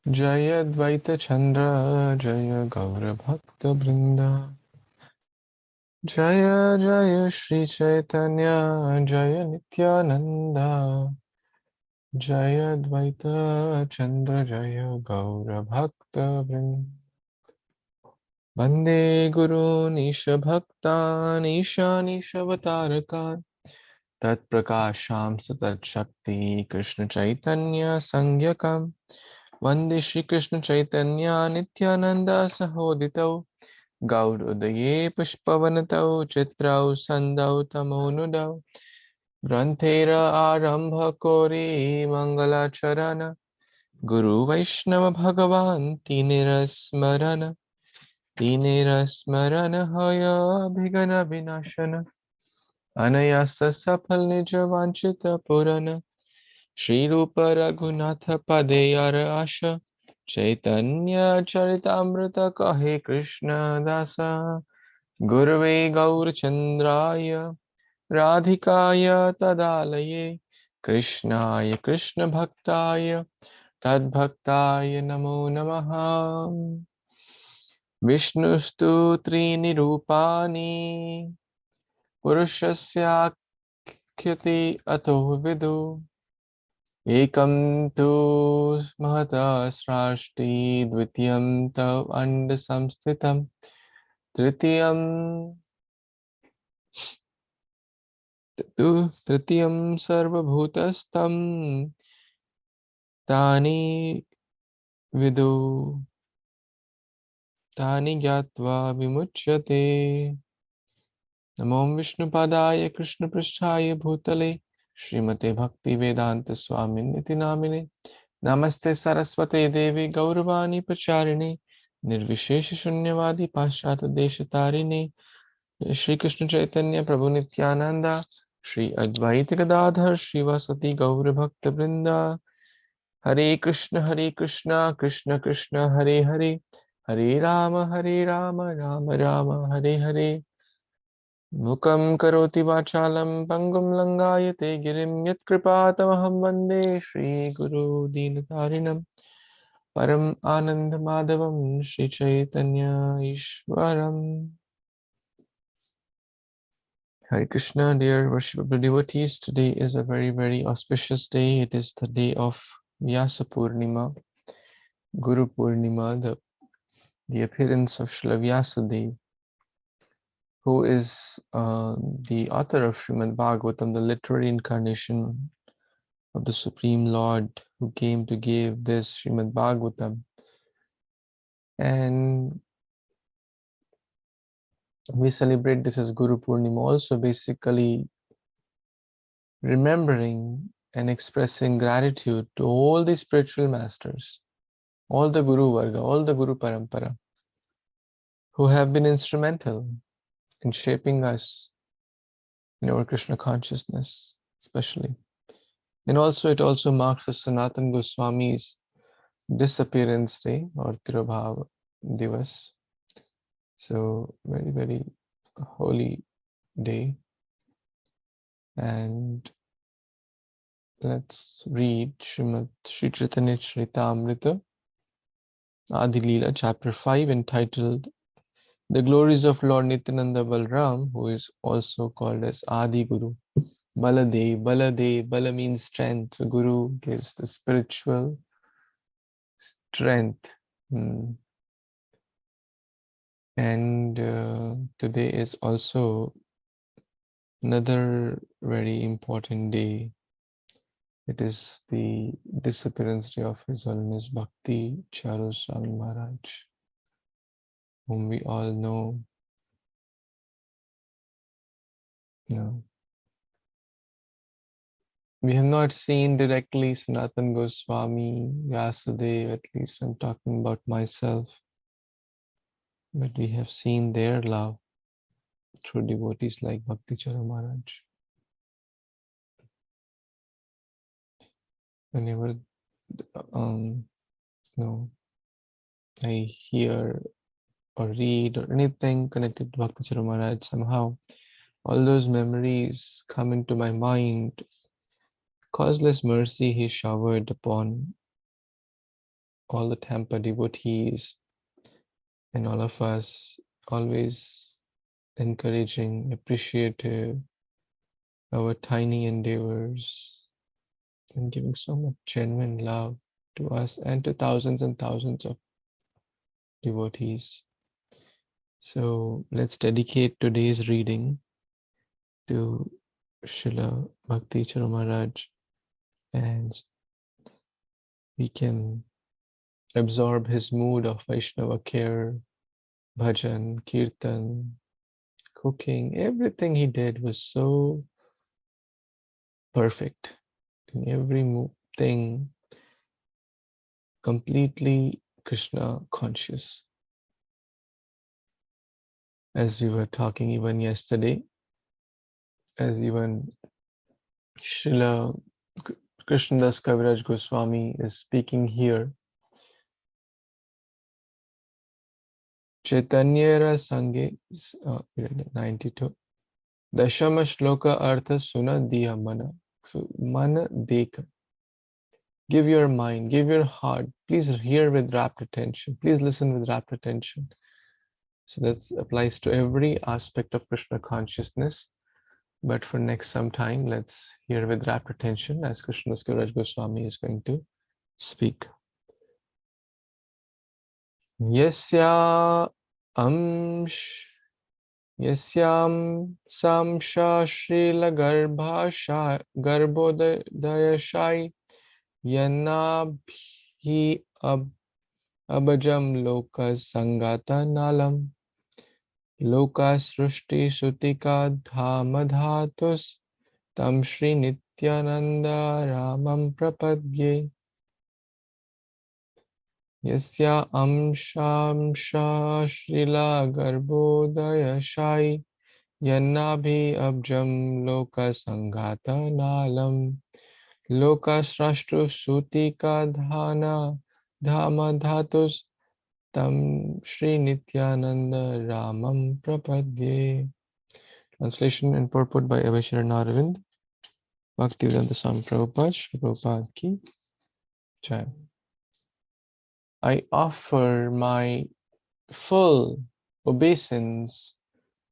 Jaya Dvaita Chandra Jaya Gaura Bhakta Brinda Jaya Jaya Śrī Caitanya Jaya Nityaānanda Jaya Dvaita Chandra Jaya Gaura Bhakta Vrinda Vande Guru Nisha Bhakta Nisha Nisha Vatarakan Tat Prakasham Satat Shakti Krishna Chaitanya Sangyakam Vande Shri Krishna Chaitanya Nityananda Sahoditau Gaur Udaye Pushpavanatau Chitrau Sandau Tamonudau Grantera Arambha Kori Mangala Charana Guru Vaishnava Bhagavan Tinera Smarana Haya Bhigana Vinashana Anayasa Sapal Nija Vanchita Purana Shri Rupa Raghunatha Padeyara Asha Chaitanya Charitamrita Kahe Krishna Dasa Gurve Gaur Chandraya Radhikaya Tadalaye Krishnaya Krishna Bhaktaya Tadbhaktaya Namo Namaha Vishnustu Trini Rupani Purushasya Khyati Ato Vidu Ekam tu Mahata Srashti Dvitiyam Tav Anda Samsthitam Tritiyam Tritiyam Sarvabhutastam Tani Vidu Tani Gyatva Vimuchyate Namo Vishnu Padaya Krishna Prishthaya Bhutale Srimate Bhakti Vedanta Swamin Niti Namine Namaste Saraswate Devi Gauravani Pacharine Nirvishesha Shunyavadi Paschata Deshatarine Shri Krishna Chaitanya Prabhu Nityananda Shri Advaita Gadadhar Shivasati Gaura Bhakta Vrinda Hare Krishna Krishna Krishna Hare Hare Hare Rama Rama Rama Hare Hare Mukam karoti vachalam pangum langayate girim yatkripatamaham vande Shri Guru Dinatarinam Param Anand Madhavam Shri Chaitanya Ishwaram. Hare Krishna, dear worshipable devotees. Today is a very, very auspicious day. It is the day of Vyasa Poornima, Guru Poornima, the appearance of Srila Vyasadeva, who is the author of Śrīmad-Bhāgavatam, the literary incarnation of the Supreme Lord, who came to give this Śrīmad-Bhāgavatam. And we celebrate this as Guru Poornima, also basically remembering and expressing gratitude to all the spiritual masters, all the Guru Varga, all the Guru Parampara, who have been instrumental in shaping us in our Krishna consciousness, especially. And also, it also marks the Sanatana Goswami's disappearance day, or Tirobhava Divas. So, very, very holy day. And let's read Śrī Caitanya-caritāmṛta, Adi Lila, chapter 5, entitled The Glories of Lord Nityaānanda Balarāma, who is also called as Adi Guru. Baladev, Bala means strength. The Guru gives the spiritual strength. And today is also another very important day. It is the disappearance day of His Holiness Bhakti Charu Swami Maharaj, whom we all know. We have not seen directly Sanatana Goswami, Vyasadeva, at least I'm talking about myself, but we have seen their love through devotees like Bhakti Charu Maharaj. Whenever I hear or read or anything connected to Bhakti Charu Maharaj, somehow all those memories come into my mind. Causeless mercy He showered upon all the Tampa devotees, and all of us, always encouraging, appreciative our tiny endeavors, and giving so much genuine love to us and to thousands and thousands of devotees. So let's dedicate today's reading to Srila Bhakti Charu Maharaj, and we can absorb his mood of Vaishnava care, bhajan, kirtan, cooking. Everything he did was so perfect. In every thing, completely Krishna conscious. As we were talking even yesterday, as even Srila Krishnadas Kaviraj Goswami is speaking here, Chaitanyara Sange 92. Dashama Shloka Artha Suna Diya Mana. So Mana Deka. Give your mind, give your heart. Please hear with rapt attention. Please listen with rapt attention. So that applies to every aspect of Krishna consciousness. But for next some time, let's hear with rapt attention as Krishnadas Kaviraj Goswami is going to speak. Yasyam samsha shrila garbhodayashai yanabhi abhajam lokas sangata nalam lokas srushti sutika dhamadhatus tam Shri Nityānanda ramam prapadye. Yasya amshamsha shrila garbhodayashai Yannabhi abjam loka sangata nalam loka srashtu sutika dhana dhama dhatus tam Shri Nityānanda ramam prapadye. Translation and purport by Abhishek Arvind. Bhaktivedanta Swami Prabhupada, Shri Prabhupada ki Jai. I offer my full obeisance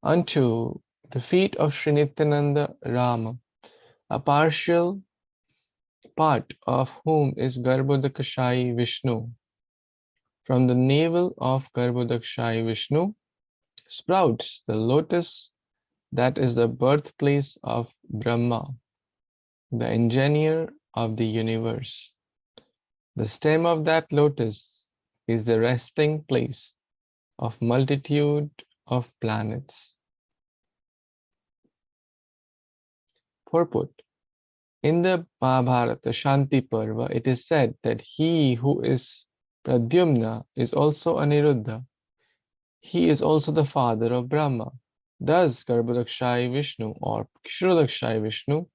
unto the feet of Shri Nityaananda Rama, a partial part of whom is Garbhodakashayi Vishnu. From the navel of Garbhodakashayi Vishnu sprouts the lotus that is the birthplace of Brahma, the engineer of the universe. The stem of that lotus is the resting place of multitude of planets. Purport. In the Mahabharata Shanti Parva, it is said that he who is Pradyumna is also Aniruddha. He is also the father of Brahma. Thus, Garbhodakashayi Vishnu or Kshirodakashayi Vishnu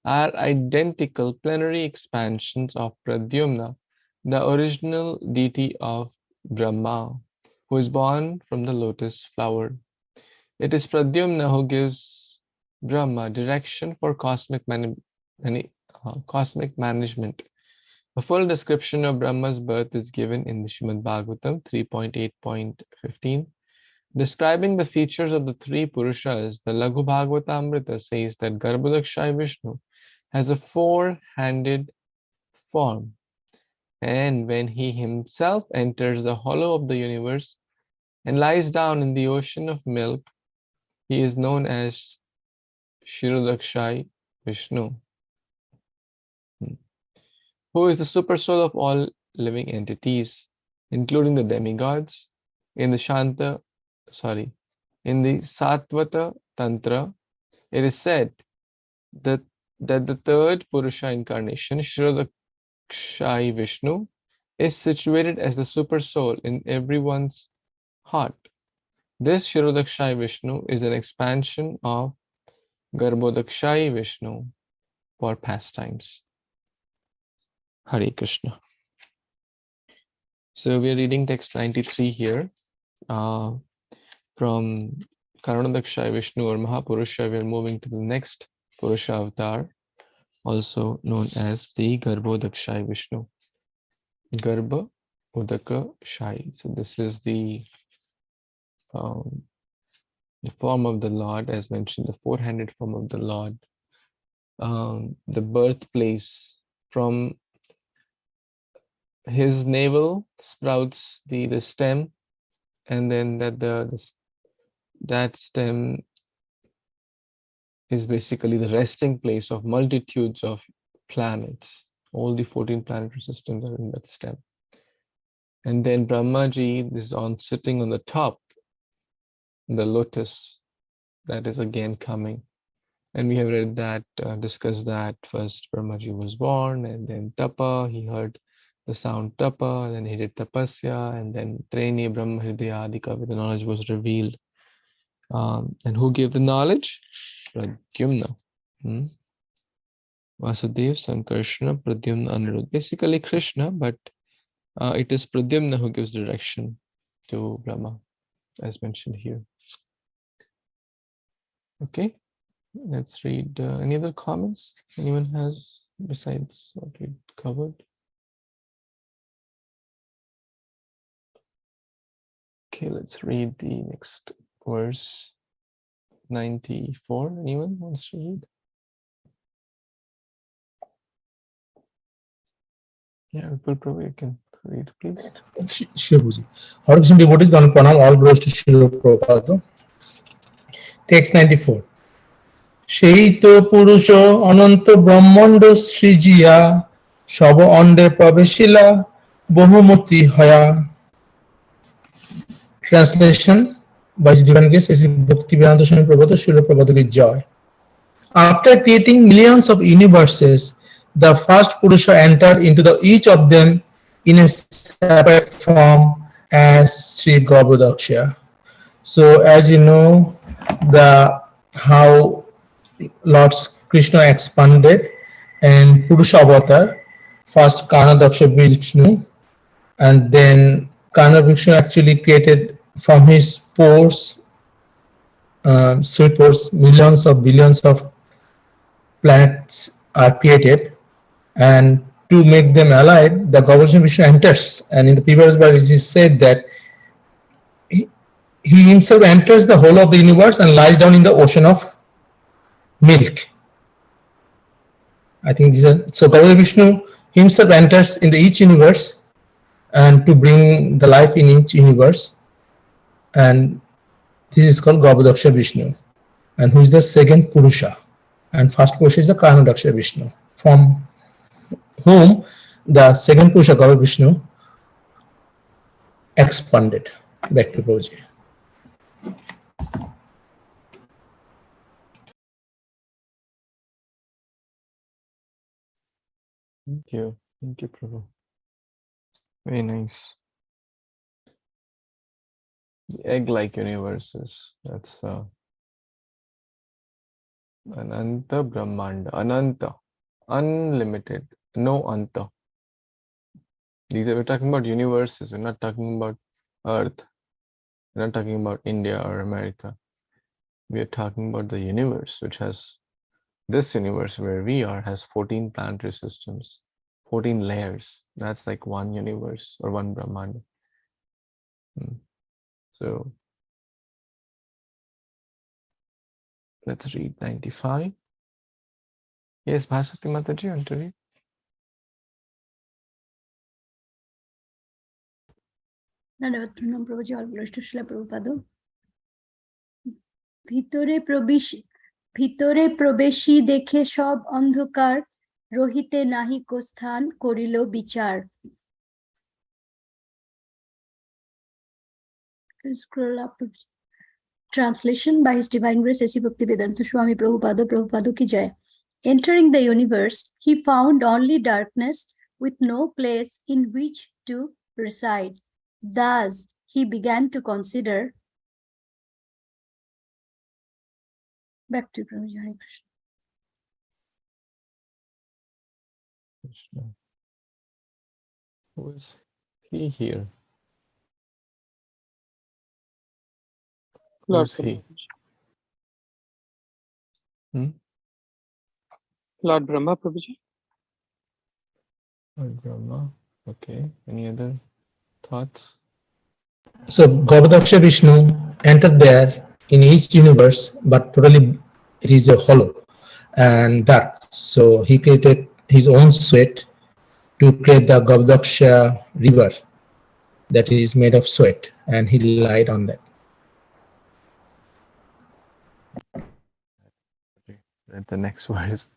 are identical plenary expansions of Pradyumna, the original deity of Brahma, who is born from the lotus flower. It is Pradyumna who gives Brahma direction for cosmic management. A full description of Brahma's birth is given in the Śrīmad-Bhāgavatam 3.8.15. Describing the features of the three Purushas, the Laghu Bhāgavata-sevayā says that Garbhodakashayi Vishnu has a four-handed form, and when he himself enters the hollow of the universe and lies down in the ocean of milk, he is known as Kshirodakashayi Vishnu, who is the super soul of all living entities, including the demigods. In the Satvata Tantra, it is said that the third Purusha incarnation, Kshirodakashayi Vishnu, is situated as the super soul in everyone's heart. This Kshirodakashayi Vishnu is an expansion of Garbhodakashayi Vishnu for pastimes. Hare Kṛṣṇa. So we are reading text 93 here from Karanodakashayi Vishnu or Mahapurusha. We are moving to the next Purusha avatar, also known as the Garbhodakashayi Vishnu. Garbha Udaka Shai. So this is the form of the Lord, as mentioned, the four-handed form of the Lord, the birthplace. From his navel sprouts the stem, and then that stem is basically the resting place of multitudes of planets. All the 14 planetary systems are in that stem. And then Brahmaji is sitting on the top, the lotus, that is again coming. And we have read that, discussed that first Brahmaji was born, and then Tapa, he heard the sound Tapa, then he did Tapasya, and then Treni Brahma Hridaya Adika, where the knowledge was revealed. And who gave the knowledge? Pradyumna. Vasudev, Sankarshana, Pradyumna, Anirudh. Basically Krishna, but it is Pradyumna who gives direction to Brahma, as mentioned here. Okay, let's read any other comments anyone has besides what we covered. Okay, let's read the next verse, 94. Anyone wants to read? Yeah, Prabhu, you can read, please. Sure, Guruji. Hare Kṛṣṇa devotees, Dhan Pranam, all glories to Śrīla Prabhupada. Text 94. Sheito Purusho Ananta Brahmanda Srijiya Shava Ande Praveshila Bahumurti Haya. Translation by His Divine Grace, Sri Bhaktivedanta Swami Prabhupada, Śrīla Prabhupada ki Jai. After creating millions of universes, the first Purusha entered into each of them in a separate form as Sri Garbhodaksha. So, as you know, how Lord Krishna expanded and Purusha avatar, first Karnadaksha Vishnu, and then Karna Vishnu actually created from his pores, sweet pores, millions of billions of planets are created, and to make them alive, the Govardhan Vishnu enters, and in the previous verse it is said that he himself enters the whole of the universe and lies down in the ocean of milk. I think so. Govardhan Vishnu himself enters in each universe and to bring the life in each universe, and this is called Garbhodaksha Vishnu, and who is the second Purusha, and first Purusha is the Karnadaksha Vishnu, from whom the second Purusha, Garbhodaksha Vishnu, expanded. Back to Prabhuji. Thank you, Prabhu. Very nice. The egg-like universes. That's Ananta Brahmanda. Ananta. Unlimited. No Anta. We're talking about universes. We're not talking about Earth. We're not talking about India or America. We are talking about the universe, which has, this universe where we are has 14 planetary systems, 14 layers. That's like one universe or one Brahmanda. So let's read 95. Yes, Bhasati Mataji, want to read? Nanavatranam Prabhuji, all glories to Śrīla Prabhupada. ভিতরে প্রবেশী দেখে সব অন্ধকার, রহিতে নাহি কো স্থান, করিল বিচার। Scroll up. Translation by His Divine Grace, Sri Bhaktivedanta Swami Prabhupada, Prabhupada ki jai. Entering the universe, he found only darkness with no place in which to reside. Thus, he began to consider. Back to Prabhuji. Hare Kṛṣṇa. Krishna. Who is he here? Lord Who's he? Lord Brahma, Prabhuji. Lord Brahma. Okay. Any other thoughts? So Garbhodaksha Vishnu entered there in each universe, but totally it is a hollow and dark. So he created his own sweat to create the Garbhodaksha river that is made of sweat, and he lied on that. At the next verse.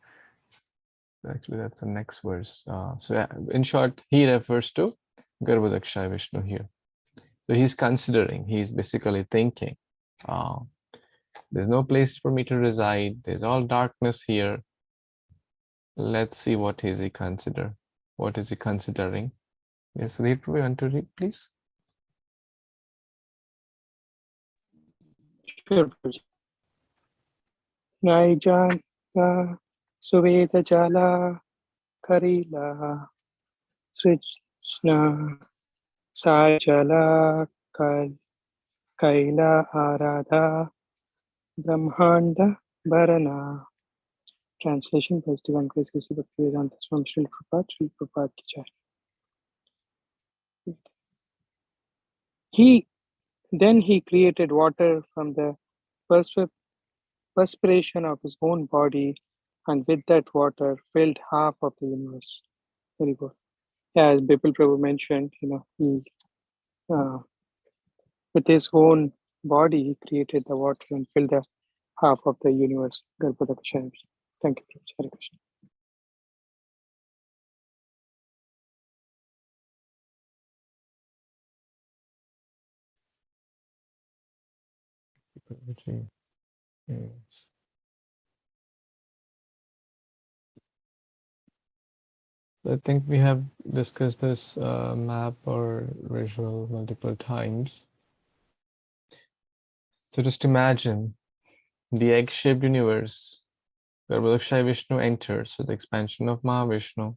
Actually, that's the next verse. So in short, he refers to Garbhodaksha Vishnu here. So he's considering, he's basically thinking, there's no place for me to reside. There's all darkness here. Let's see what is he consider. What is he considering? Yes, read, we want to read, please. Sure. Naijanta Suveda Jala Karila Srishna Sajala Kaila Arada Brahmanda Bharana. Translation by Divine Grace His Bhaktivedanta from Srila Prabhupada Ki Jai. He created water from the perspiration of his own body, and with that water filled half of the universe. Very good. Yeah, as Bipul Prabhu mentioned, he with his own body he created the water and filled the half of the universe. Garbhodaksha. Thank you, Prabhu. Hare Krishna. Yes. I think we have discussed this map or visual multiple times. So just imagine the egg-shaped universe where Garbhodaksha Vishnu enters, so the expansion of Mahavishnu,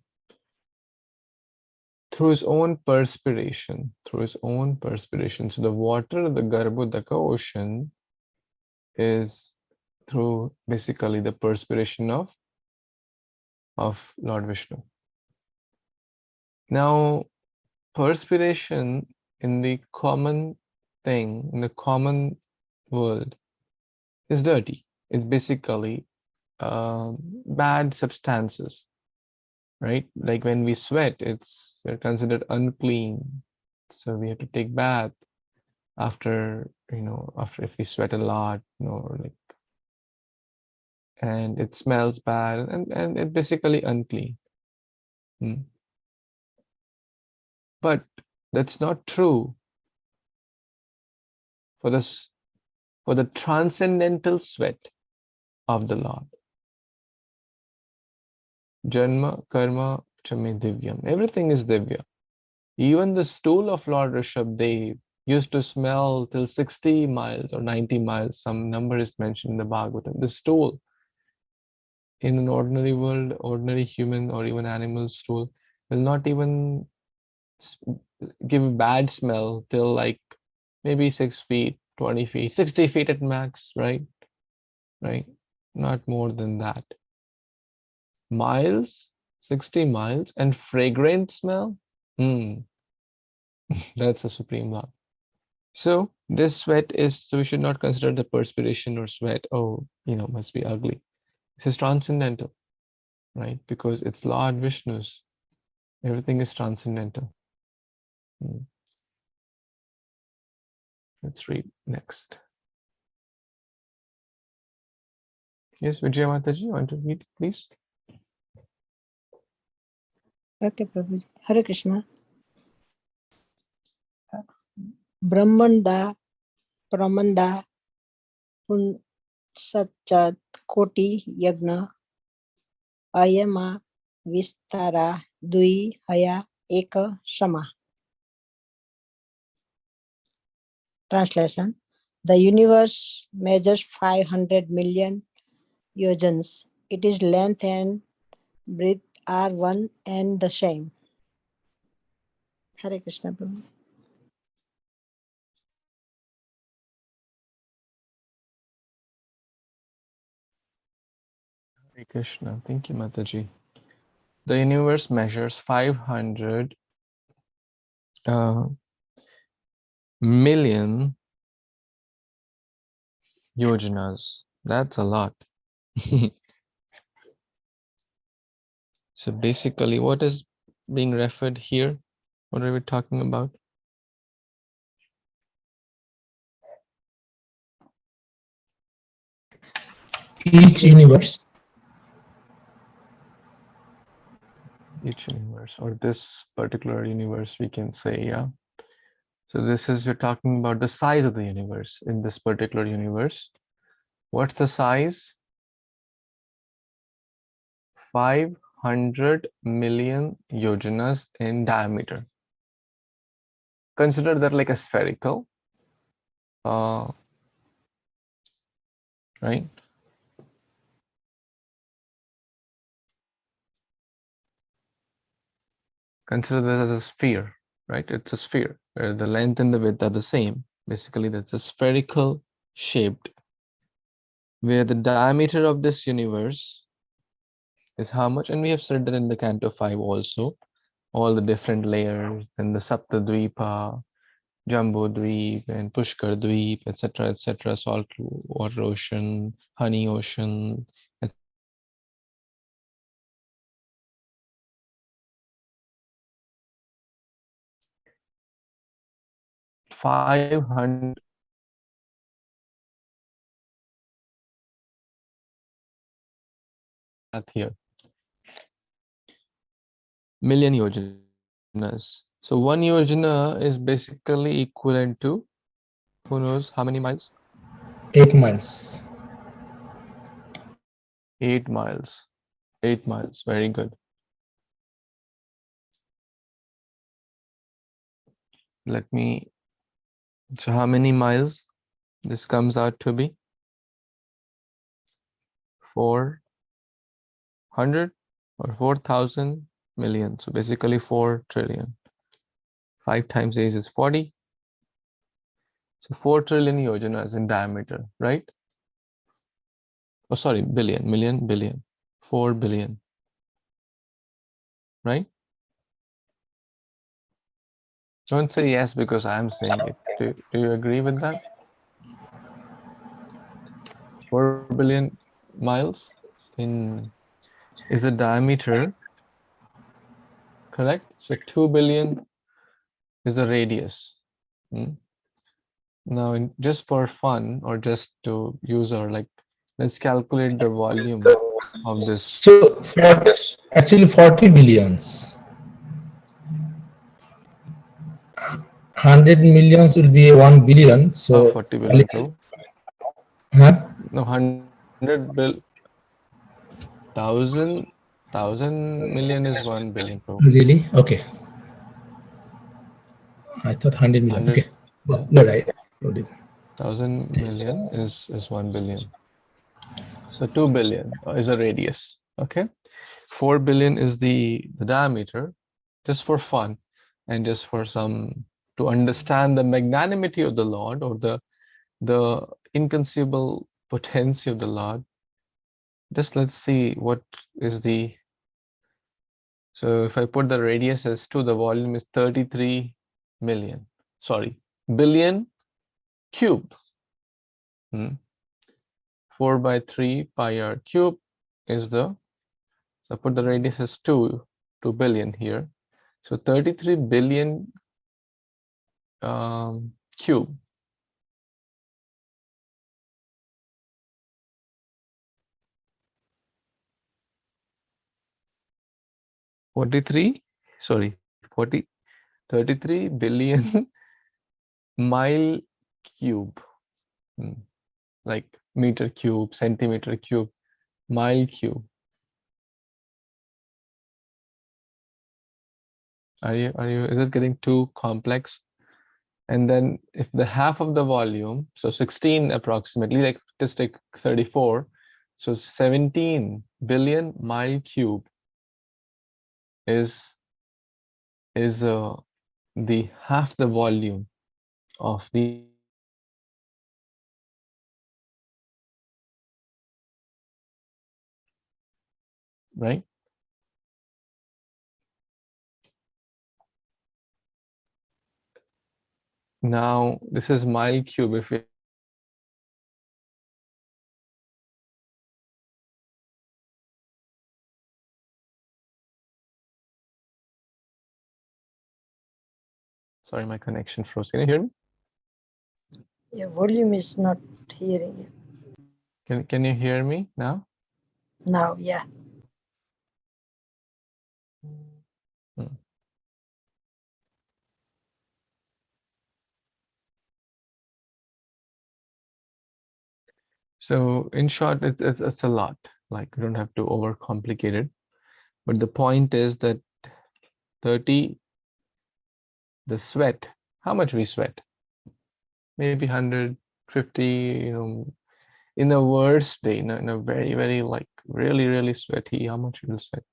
through his own perspiration, So the water, the Garbhodaka ocean, is through basically the perspiration of Lord Vishnu. Now, perspiration in the common thing, in the common world, is dirty. It's basically bad substances, right? Like when we sweat, they're considered unclean. So we have to take bath after if we sweat a lot, and it smells bad and it's basically unclean. But that's not true for the transcendental sweat of the Lord. Janma, karma, chame divyam. Everything is divya. Even the stool of Lord Rishabdev used to smell till 60 miles or 90 miles. Some number is mentioned in the Bhagavatam. The stool in an ordinary world, ordinary human or even animal stool will not even give a bad smell till like maybe 6 feet, 20 feet, 60 feet at max, right? Not more than that. Miles, 60 miles, and fragrant smell, that's a supreme love. So this sweat so we should not consider the perspiration or sweat, must be ugly. This is transcendental, right? Because it's Lord Vishnu's. Everything is transcendental. Let's read next. Yes, Vijaya Mataji, you want to read, please? Okay, Prabhuji. Hare Krishna. Brahmanda, Pramanda, Pun Satchat, Koti, Yagna, Ayama, Vistara, Dui, Haya, Eka, Sama. Translation. The universe measures 500 million yojans. Its length and breadth are one and the same. Hare Krishna, Prabhu. Hare Krishna. Thank you, Mataji. The universe measures 500 million yojanas. That's a lot. So basically, what is being referred here? What are we talking about? Each universe. Each universe, or this particular universe, we can say, yeah. So this is, we're talking about the size of the universe. In this particular universe, what's the size? 500 million yojanas in diameter. Consider that like a spherical, right? Consider that as a sphere, right? It's a sphere where the length and the width are the same. Basically, that's a spherical shaped, where the diameter of this universe is how much? And we have said that in the Canto 5 also, all the different layers and the Saptadvipa, Jambu Dweep and Pushkar Dweep, etc., salt water ocean, honey ocean, 500 here, million yojanas. So one yojana is basically equivalent to, who knows how many miles? 8 miles. 8 miles. 8 miles, very good. Let me, so how many miles this comes out to be? 400 or 4,000 million. So basically 4 trillion. 5 times 8 is 40. So 4 trillion yojanas in diameter, right? Oh, sorry, billion, million, billion. 4 billion, right? Don't say yes because I'm saying it. Do you agree with that? 4 billion miles in is the diameter, correct? So 2 billion is the radius. Now, just for fun or just to use our, like, let's calculate the volume of this. So actually 40 billions. 100 millions will be 1 billion. So 40 billion, bro. huh? No, 100 bill, thousand million is 1 billion, bro. Really? Okay. I thought 100 million. 100, Okay. You're right. 1,000 million is 1 billion. So 2 billion is a radius. Okay. 4 billion is the diameter, just for fun and just for some, to understand the magnanimity of the Lord, or the inconceivable potency of the Lord. Just let's see what is the, so if I put the radius as 2, the volume is 33 million, sorry, billion cube. 4 by 3 pi r cube is the, so put the radius as 2 billion here. So 33 billion cube. Sorry, 33 billion mile cube, like meter cube, centimeter cube, mile cube. Is it getting too complex? And then if the half of the volume, so 16 approximately, like just take 34, so 17 billion mile cube is the half the volume of the, right? Now this is mile cube. If we sorry, my connection froze. Can you hear me? Your volume is not hearing you. Can you hear me now? Now, yeah. So in short, it's a lot. Like, you don't have to overcomplicate it. But the point is that 30, the sweat, how much we sweat? Maybe 150, you know, in a worst day, in a very, very like really sweaty, how much you will sweat?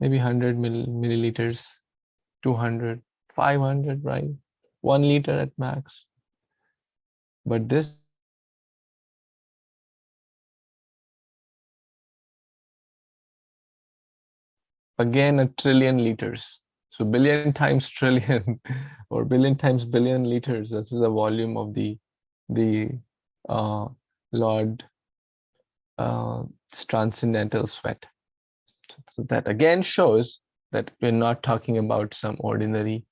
Maybe 100 milliliters, 200, 500, right? 1 liter at max. But this again, a trillion liters. So billion times trillion or billion times billion liters. This is the volume of the Lord transcendental sweat. So that again shows that we're not talking about some ordinary,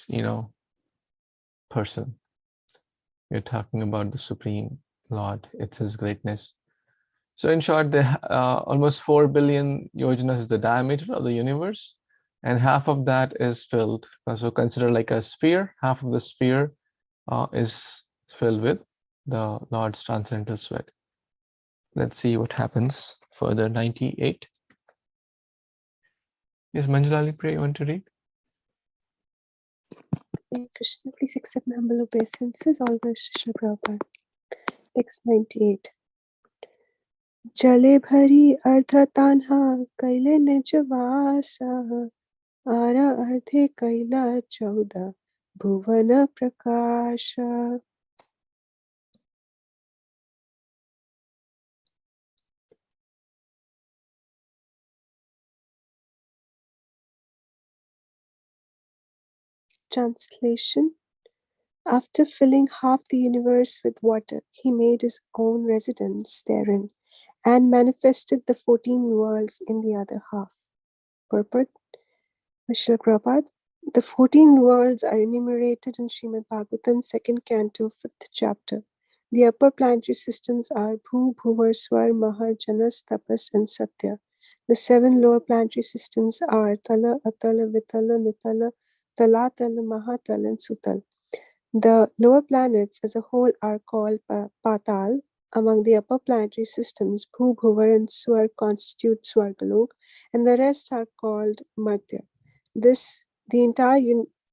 you know, person. We're talking about the Supreme Lord. It's His greatness. So in short, the almost 4 billion yojanas is the diameter of the universe, and half of that is filled. So consider like a sphere. Half of the sphere is filled with the Lord's transcendental sweat. Let's see what happens further. 98. Yes, Manjulali, pray, you want to read? Krishna, please accept my humble obeisances. All glories to Srila Prabhupada. Text 98. Jale bhari ardha tanha kaile nij vasa ara ardhe kaila chauda bhuvana prakasha. Translation. After filling half the universe with water, he made his own residence therein and manifested the 14 worlds in the other half. Purport. Srila Prabhupada, the 14 worlds are enumerated in Śrīmad-Bhāgavatam, 2nd canto, 5th chapter. The upper planetary systems are Bhu, Bhuvar, Swar, Mahar, Janas, Tapas, and Satya. The 7 lower planetary systems are Tala, Atala, Vitala, Nitala, Talatala, Mahatal, and Sutal. The lower planets as a whole are called Patal. Among the upper planetary systems, Bhu, Bhuvar, and Swar constitute Swargalok, and the rest are called Martya. The entire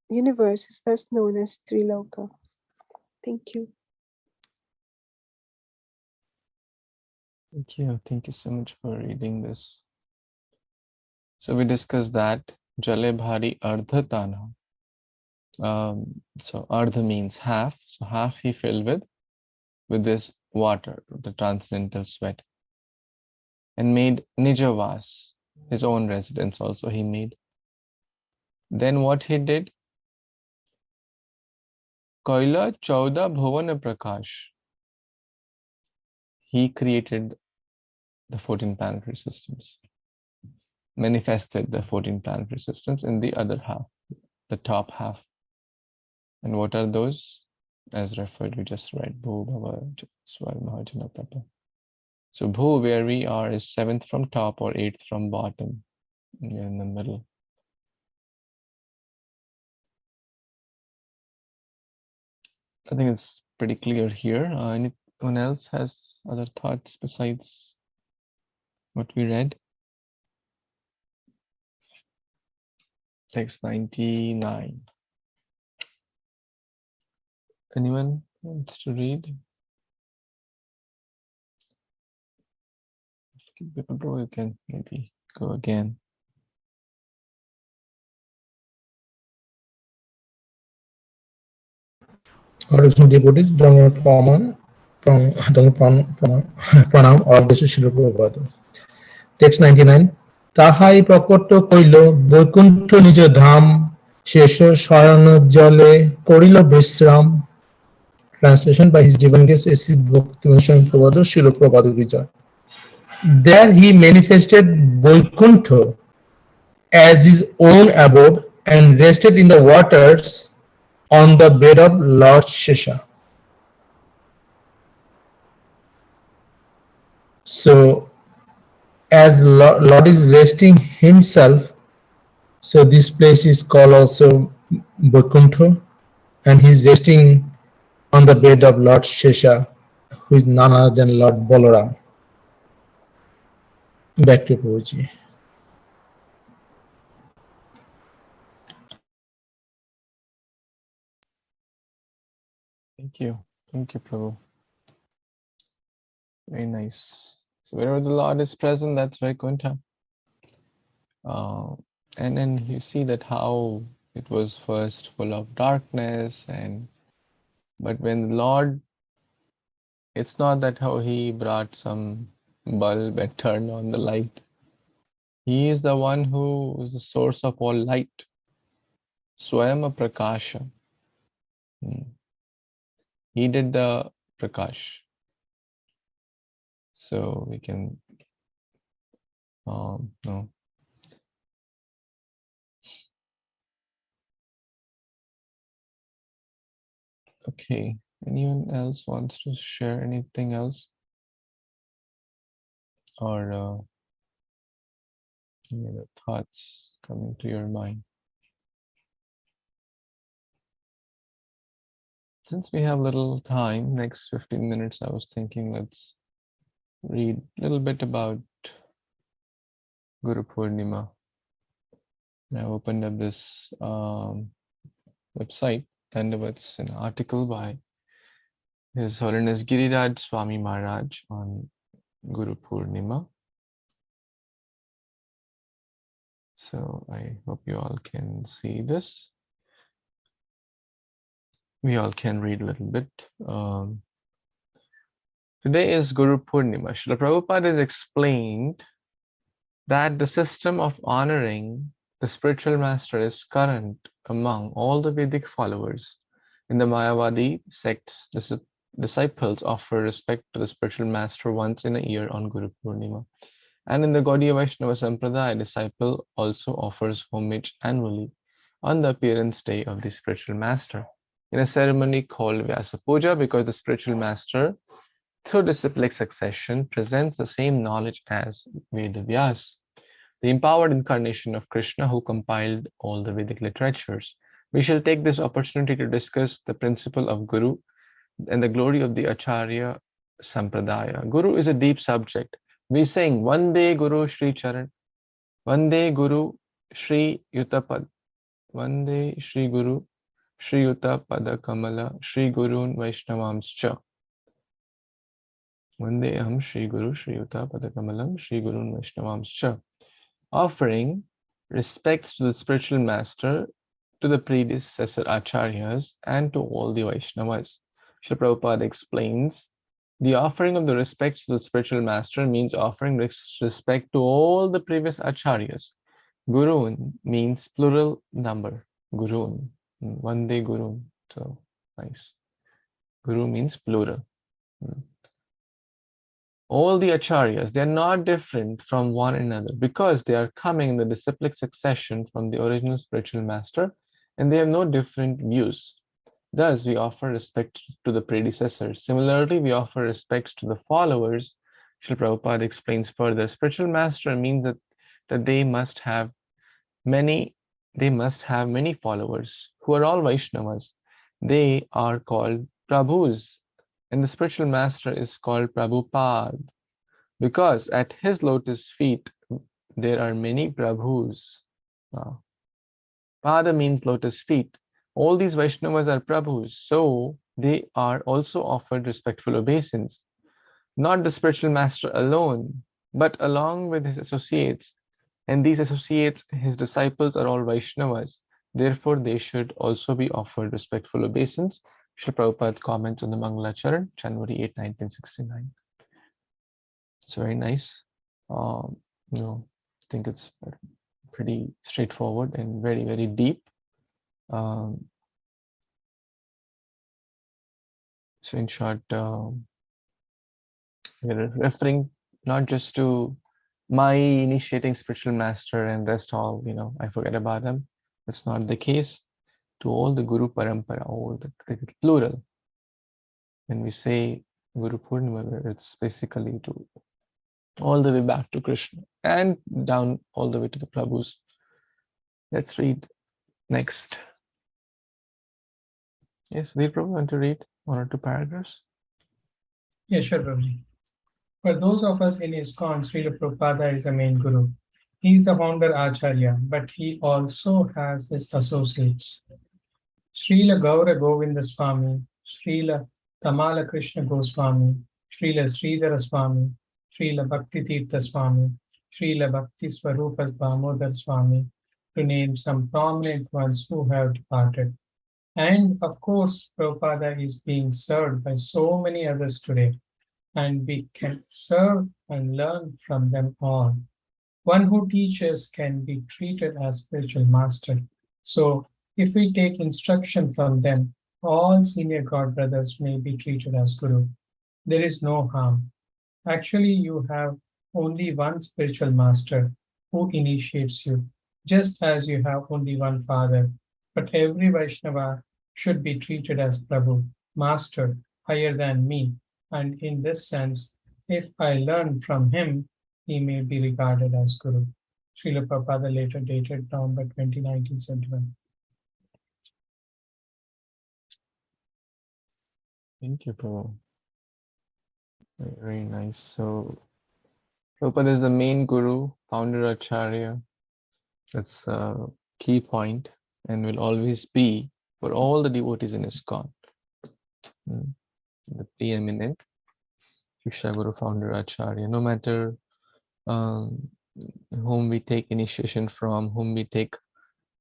universe is thus known as Triloka. Thank you. Thank you so much for reading this. So we discussed that Jale bhari ardha tanha. So ardha means half. So half he filled with this water, the transcendental sweat, and made nijavas, his own residence also he made. Then what he did? Kaila chauda bhuvana prakash. He created the 14 planetary systems, manifested the 14 planetary systems in the other half, the top half. And what are those? As referred, we just read Bhu, Bhava, Swar, Mahajana, Tapa. So Bhu, where we are, is 7th from top or 8th from bottom. We're in the middle. I think it's pretty clear here. Anyone else has other thoughts besides what we read? Text 99. Anyone wants to read? Bro, you can maybe go again. Honorable devotees, pranam all glories to Srila Prabhupada. Text 99. Tahai prakoto koilo boikuntho nijo dham শেষ শয়ন জলে করিল বিশ্রাম. Translation by His Divine Grace A.C. Bhaktivinoda Swami Prabhupada Srila Prabhupada Ki Jai. There he manifested Vaikuntha as his own abode and rested in the waters on the bed of Lord Shesha. So, as Lord is resting himself, so this place is called also Vaikuntha, and he is resting on the bed of Lord Shesha, who is none other than Lord Balarāma. Back to Prabhuji. Thank you, Prabhu. Very nice. So wherever the Lord is present, that's Vaikuntha. And then you see that how it was first full of darkness, but when the Lord, it's not that how he brought some bulb and turned on the light. He is the one who is the source of all light. Swayama Prakasha. He did the Prakash. So we can no. Okay. Anyone else wants to share anything else? Or any other thoughts coming to your mind? Since we have little time, next 15 minutes, I was thinking let's read a little bit about Guru Poornima. I opened up this website, and it's an article by His Holiness Giriraj Swami Maharaj on Guru Poornima. So I hope you all can see this. We all can read a little bit. Today is Guru Poornima. Srila Prabhupada has explained that the system of honoring the spiritual master is current among all the Vedic followers. In the Mayavadi sects, the disciples offer respect to the spiritual master once in a year on Guru Poornima. And in the Gaudiya Vaishnava Sampradaya, a disciple also offers homage annually on the appearance day of the spiritual master in a ceremony called Vyasa Puja, because the spiritual master, through disciplic succession, presents the same knowledge as Veda Vyas, the empowered incarnation of Krishna who compiled all the Vedic literatures. We shall take this opportunity to discuss the principle of Guru and the glory of the Acharya Sampradaya. Guru is a deep subject. We sing Vande Guru Śrī Charan, Vande Guru Śrī Yutapad, Vande Śrī Guru Śrī Yuta Pada Kamala, Śrī Gurun Vaishnavamscha. Vandeham Śrī Guru Śrī Yuta Pada Kamalam, Śrī Gurun Vaishnavamscha. Offering respects to the spiritual master, to the predecessor acharyas, and to all the Vaishnavas. Srila Prabhupada explains, the offering of the respects to the spiritual master means offering respect to all the previous acharyas. Gurun means plural number. Gurun. Vande Gurun. So nice. Guru means plural. All the acharyas, they are not different from one another because they are coming in the disciplic succession from the original spiritual master, and they have no different views. Thus, we offer respect to the predecessors. Similarly, we offer respects to the followers. Srila Prabhupada explains further, spiritual master means that they must have many followers who are all Vaishnavas. They are called Prabhus, and the spiritual master is called Prabhupada, because at his lotus feet there are many Prabhus. Pada means lotus feet. All these Vaishnavas are Prabhus, so they are also offered respectful obeisance. Not the spiritual master alone, but along with his associates. And these associates, his disciples, are all Vaishnavas. Therefore, they should also be offered respectful obeisance. Srila Prabhupada comments on the Mangala Charan, January 8, 1969. It's very nice. I think it's pretty straightforward and very, very deep. So in short, we're referring not just to my initiating spiritual master and rest all, I forget about them. That's not the case. To all the Guru Parampara, all the plural. When we say Guru Poornima, it's basically to all the way back to Krishna and down all the way to the Prabhus. Let's read next. Yes, Dear Prabhu, want to read 1 or 2 paragraphs? Yeah, sure, Prabhuji. For those of us in ISKCON, Srila Prabhupada is the main guru. He is the founder Acharya, but he also has his associates. Srila Gaura Govinda Swami, Srila Tamala Krishna Goswami, Srila Sridhara Swami, Srila Bhakti Tirtha Swami, Srila Bhakti Swarupa Damodar Swami, to name some prominent ones who have departed. And of course, Prabhupada is being served by so many others today, and we can serve and learn from them all. One who teaches can be treated as spiritual master. So if we take instruction from them, all senior God brothers may be treated as guru. There is no harm. Actually, you have only one spiritual master who initiates you, just as you have only one father. But every Vaishnava should be treated as Prabhu, master, higher than me. And in this sense, if I learn from him, he may be regarded as Guru. Srila Prabhupada later dated November 20, 1971. Thank you, Prabhu. Very, very nice. So, Prabhupada is the main guru, founder Acharya. That's a key point and will always be for all the devotees in ISKCON. The preeminent Shiksha Guru, founder Acharya. No matter whom we take initiation from, whom we take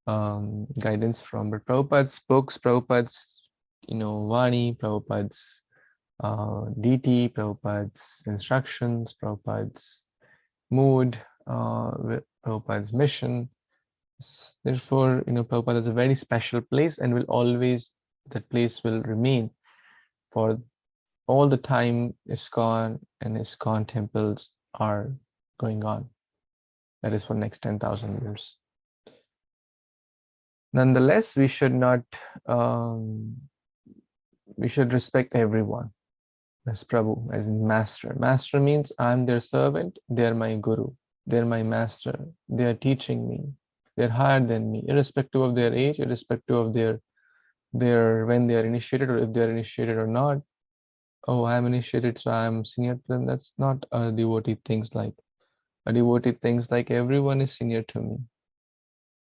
guidance from, but Prabhupada's books, Prabhupada's Vani, Prabhupada's DT, Prabhupada's instructions, Prabhupada's mood, Prabhupada's mission. Therefore, Prabhupada is a very special place and will always, that place will remain for all the time ISKCON and ISKCON temples are going on. That is for next 10,000 years. Nonetheless, we should not, we should respect everyone as Prabhu, as in master. Master means I'm their servant, they're my guru, they're my master, they are teaching me, they're higher than me, irrespective of their age, irrespective of their when they are initiated or if they are initiated or not. Oh, I'm initiated, so I'm senior to them. That's not a devotee thinks like. A devotee thinks like everyone is senior to me,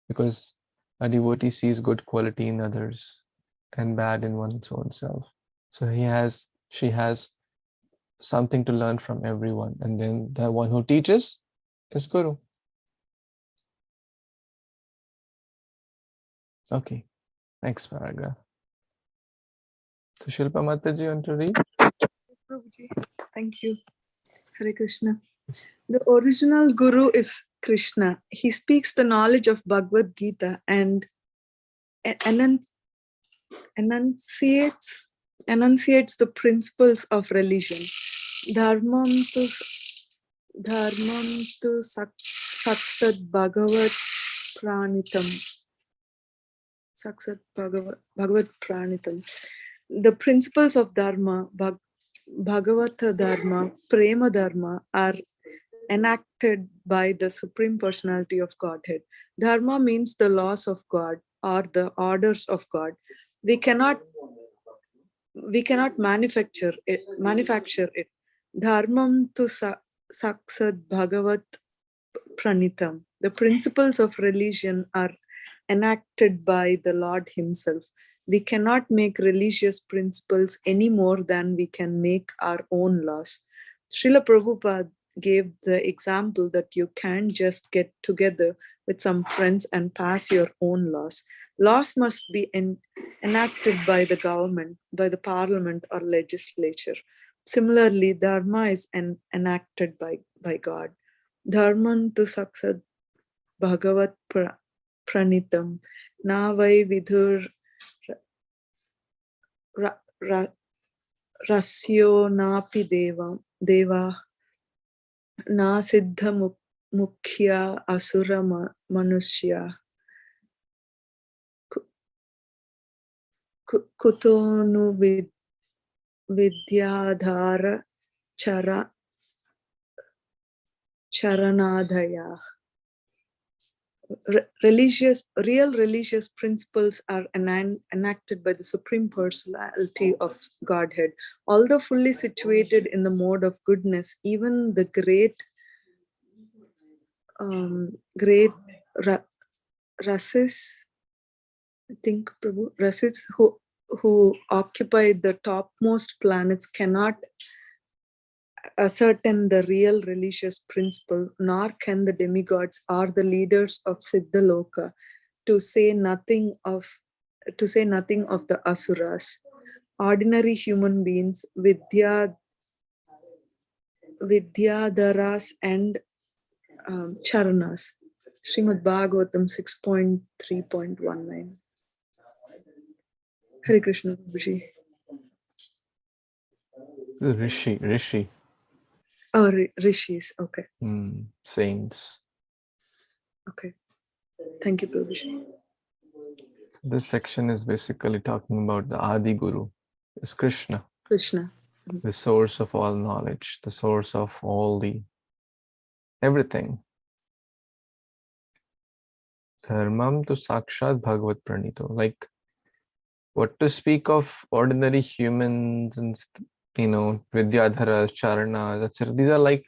because a devotee sees good quality in others and bad in one's own self. So she has something to learn from everyone, and then the one who teaches is Guru. Okay, next paragraph. So Shilpa Mataji, want to read? Prabhuji, thank you. Hare Krishna. The original Guru is Krishna. He speaks the knowledge of Bhagavad Gita and enunciates the principles of religion. Dharmam tu saksad bhagavat pranitam. Saksad bhagavat pranitam. The principles of Dharma, bhagavata-dharma, prema-dharma are enacted by the Supreme Personality of Godhead. Dharma means the laws of God or the orders of God. We cannot manufacture it. Dharmam tu saksad bhagavat pranitam. The principles of religion are enacted by the Lord himself. We cannot make religious principles any more than we can make our own laws. Srila Prabhupada gave the example that you can't just get together with some friends and pass your own laws. Laws must be enacted by the government, by the parliament or legislature. Similarly, Dharma is enacted by God. Dharman tu saksad bhagavat pranitam na vai vidhur rasyo napi deva na siddha mukhya asura manushya kutonu vidyadhara charanadaya. Real religious principles are enacted by the Supreme Personality of Godhead. Although fully situated in the mode of goodness, even the great rasis, I think, Prabhu, rasis who occupy the topmost planets cannot ascertain the real religious principle, nor can the demigods or the leaders of Siddhaloka, to say nothing of the asuras. Ordinary human beings, Vidyadharas and Charanas. Śrīmad-Bhāgavatam 6.3.19. Hare Kṛṣṇa, Prabhuji. Rishi. Oh, rishis, okay. Saints. Okay. Thank you, Prabhuji. This section is basically talking about the Adi Guru, is Krishna. The source of all knowledge, the source of all everything. Dharmam tu sakshat bhagavat pranito. Like, what to speak of ordinary humans and, Vidyadharas, Charanas, etc. These are like,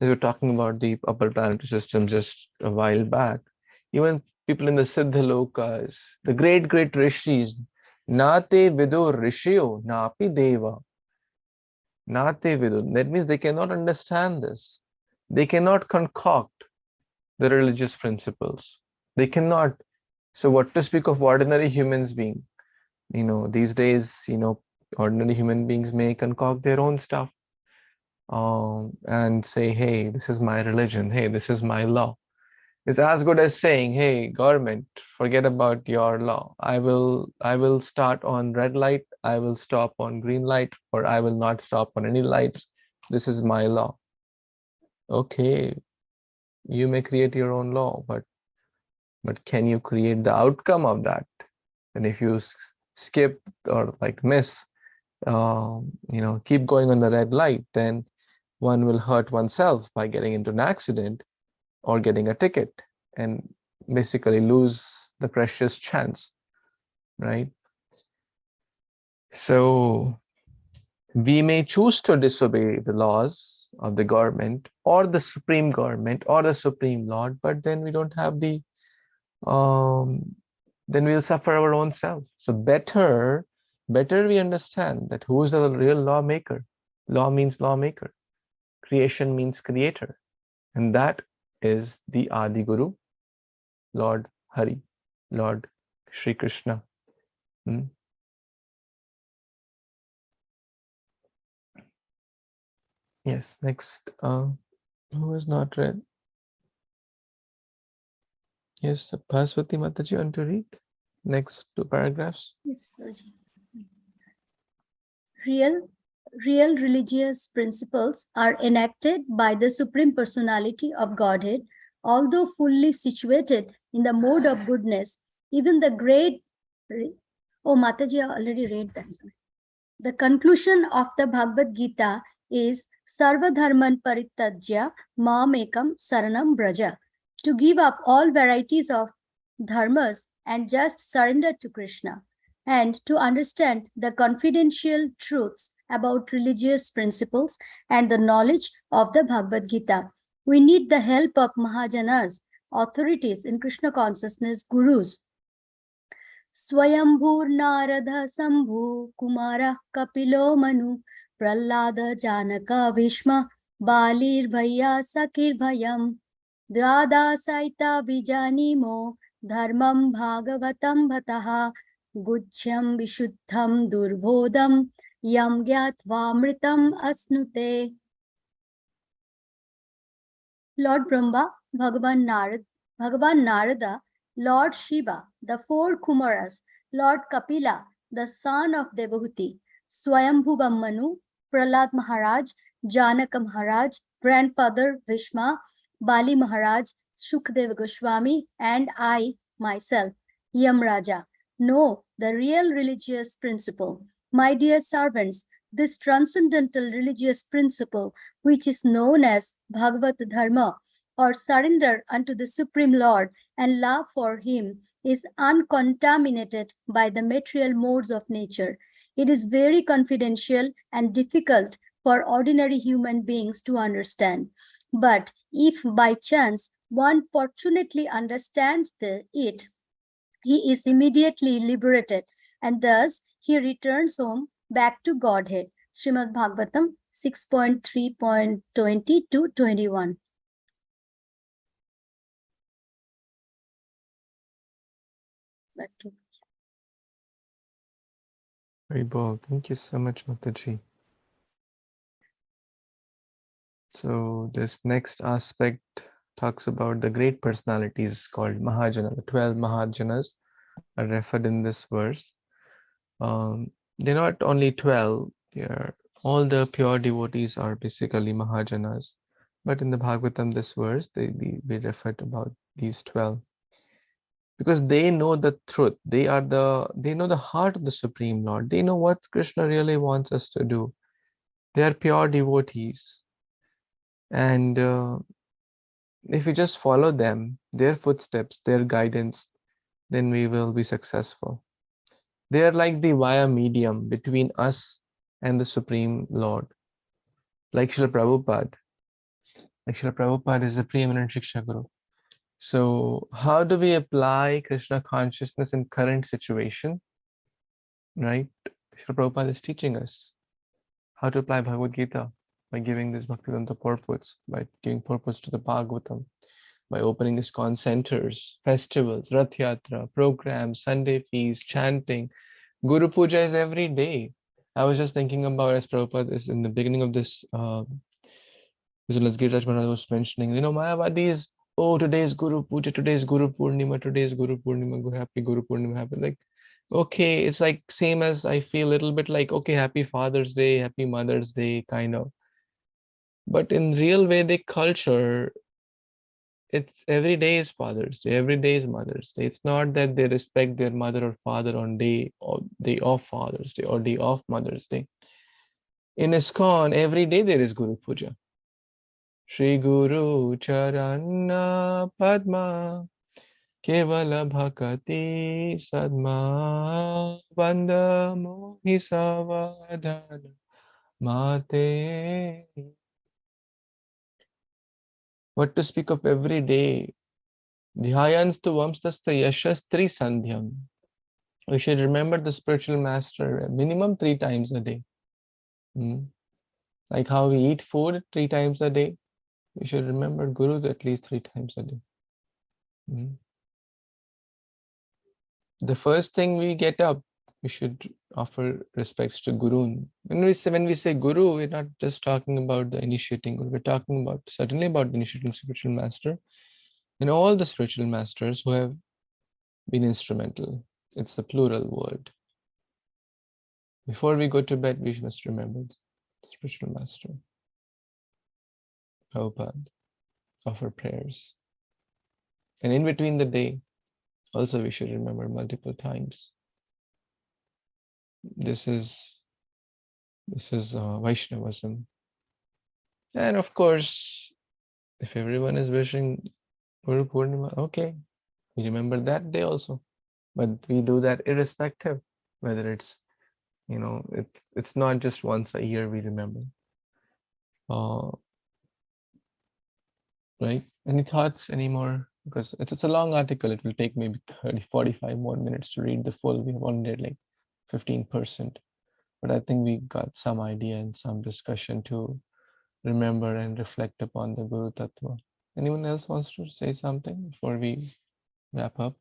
we were talking about the upper planetary system just a while back. Even people in the Siddhalokas, the great rishis, nate vidu rishio, napi deva. Nate vidu. That means they cannot understand this. They cannot concoct the religious principles. They cannot. So what to speak of ordinary humans being? These days, ordinary human beings may concoct their own stuff and say, hey, this is my religion. Hey, this is my law. It's as good as saying, hey, government, forget about your law. I will start on red light. I will stop on green light, or I will not stop on any lights. This is my law. Okay, you may create your own law, but can you create the outcome of that? And if you skip or miss, keep going on the red light, then one will hurt oneself by getting into an accident or getting a ticket and basically lose the precious chance, right? So we may choose to disobey the laws of the government or the supreme government or the supreme lord, but then we don't have the then we'll suffer our own self. So better we understand that who is the real lawmaker. Law means lawmaker. Creation means creator. And that is the Adi Guru, Lord Hari, Lord Śrī Krishna. Yes, next. Who is not read? Yes, Bhaswati Mataji, want to read next 2 paragraphs? Yes, Prabhuji. Real religious principles are enacted by the Supreme Personality of Godhead, although fully situated in the mode of goodness. Even the great... Oh, Mataji, I already read that. The conclusion of the Bhagavad Gita is Sarva Dharman Parityajya Mamekam Saranam Braja. To give up all varieties of dharmas and just surrender to Krishna, and to understand the confidential truths about religious principles and the knowledge of the Bhagavad Gita. We need the help of Mahajanas, authorities in Krishna consciousness, gurus. Swayambhur Narada Sambhu Kumara Kapilo Manu Prahlada Janaka Vishma Balir Bhaya Sakir Bhayam Dvada Saita Vijanimo Dharmam Bhāgavatam Bhataha Guchyam Vishuddham Durbodham Yam Gyatva-mritam Asnute. Lord Brahma, Bhagavan Narada Lord Shiva, the four Kumaras, Lord Kapila, the son of Devahuti, Swayambhuva Manu, Prahlad Maharaj, Janaka Maharaj, Grandfather Bhishma, Bali Maharaj, Shukadeva Goswami, and I, myself, Yamraja, know the real religious principle. My dear servants, this transcendental religious principle, which is known as bhāgavata-sevayā, or surrender unto the Supreme Lord and love for Him, is uncontaminated by the material modes of nature. It is very confidential and difficult for ordinary human beings to understand. But if by chance one fortunately understands it, he is immediately liberated, and thus he returns home back to Godhead. Śrīmad-Bhāgavatam 6.3.20 to 21. Back to Very bold. Thank you so much, Mataji. So this next aspect talks about the great personalities called Mahajana. The 12 Mahajanas are referred in this verse. They're not only 12, all the pure devotees are basically Mahajanas. But in the Bhagavatam, this verse, they referred about these 12. Because they know the truth. They know the heart of the Supreme Lord. They know what Krishna really wants us to do. They are pure devotees. And if we just follow them, their footsteps, their guidance, then we will be successful. They are like the via medium between us and the Supreme Lord. Like Srila Prabhupada. Like Srila Prabhupada is the preeminent Shiksha Guru. So how do we apply Krishna consciousness in current situation? Right? Srila Prabhupada is teaching us how to apply Bhagavad Gita by giving this Bhaktivedanta purpose, by giving purpose to the Bhagavatam, by opening ISKCON centers, festivals, Rath Yatra, programs, Sunday feast, chanting. Guru Puja is every day. I was just thinking about, as Prabhupada is in the beginning of this, Giriraj Maharaj was mentioning, Mayavadis, oh, today is Guru Puja, today is Guru Poornima, today is Guru Poornima, go happy Guru Poornima, happy. Like, okay, it's like same as I feel a little bit like, okay, happy Father's Day, happy Mother's Day, kind of. But in real Vedic culture, it's every day is Father's Day, every day is Mother's Day. It's not that they respect their mother or father on day of Father's Day or day of Mother's Day. In ISKCON, every day there is Guru Puja. Shri Guru Charana Padma Kevala Bhakati Sadma Vanda Mohi Savadana Mate. What to speak of every day? Dhyayanstu Vamstasta Yashastri Sandhyam. We should remember the spiritual master minimum 3 times a day. Like how we eat food 3 times a day, we should remember Guru at least 3 times a day. The first thing we get up, we should offer respects to Guru. When we say Guru, we're not just talking about the initiating Guru. We're talking about certainly about the initiating spiritual master and all the spiritual masters who have been instrumental. It's the plural word. Before we go to bed, we must remember the spiritual master. Prabhupada, offer prayers. And in between the day, also we should remember multiple times. This is Vaishnavism. And of course, if everyone is wishing Guru Poornima, okay, we remember that day also. But we do that irrespective, whether it's, it's not just once a year we remember. Right? Any thoughts anymore? Because it's a long article. It will take maybe 45 more minutes to read the full. We have only read like 15%. But I think we got some idea and some discussion to remember and reflect upon the Guru Tattva. Anyone else wants to say something before we wrap up?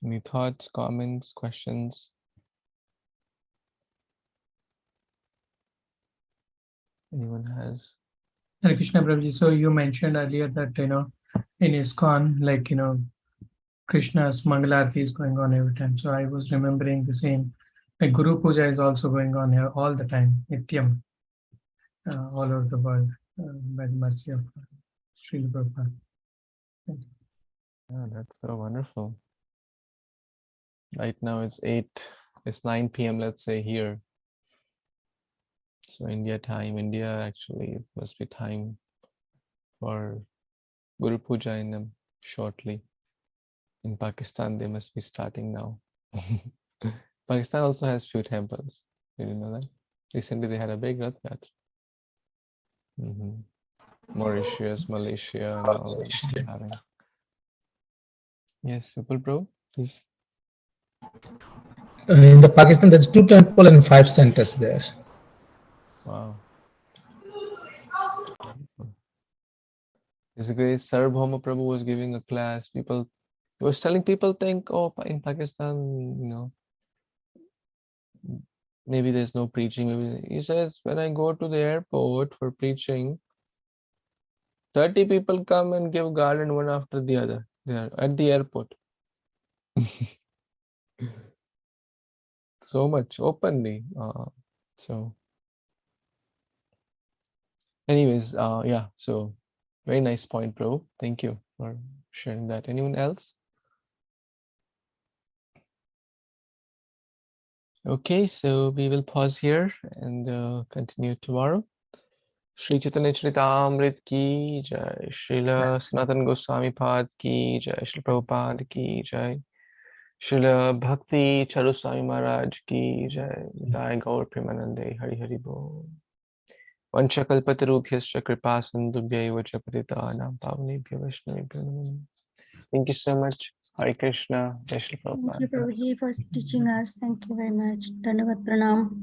Any thoughts, comments, questions? Anyone has Hare Krishna, Prabhuji. So you mentioned earlier that, in ISKCON, like, Krishna's Mangalarti is going on every time. So I was remembering the same. Like Guru Puja is also going on here all the time, Nityaṁ, all over the world, by the mercy of Srila Prabhupada. Thank you. Yeah, that's so wonderful. Right now it's 9 p.m. let's say here. So India actually it must be time for Guru Puja in them shortly. In Pakistan they must be starting now. Pakistan also has few temples. Did you know that? Recently they had a big Rath Yatra. Mauritius, Malaysia, and all that having. Yes, Vipul Bro, please. In the Pakistan, there's 2 temples and 5 centers there. Wow. His Grace Sarvabhauma Prabhu was giving a class. He was telling people think, oh, in Pakistan, maybe there's no preaching. Maybe he says, when I go to the airport for preaching, 30 people come and give garland one after the other. They are at the airport. So much openly. So anyways, yeah, so very nice point, bro. Thank you for sharing that. Anyone else? Okay, so we will pause here and continue tomorrow. Śrī Caitanya-caritāmṛta ki jai, Srila Sanatana Goswami Pad ki jai, Srila Prabhupada ki jai, Srila Bhakti Charuswami Maharaj ki jai, Jai Gaur Premanande, Hari Hari Bol. Vanchakalpatarubhyascha kripa sindubhyaiva cha patitānaṁ pāvanebhyo vaishnavebhyo namo namaः. Thank you so much. Hare Krishna. Jai Shri Thank Prabhupada. you, Prabhuji, for teaching us. Thank you very much. Dandavat Pranam.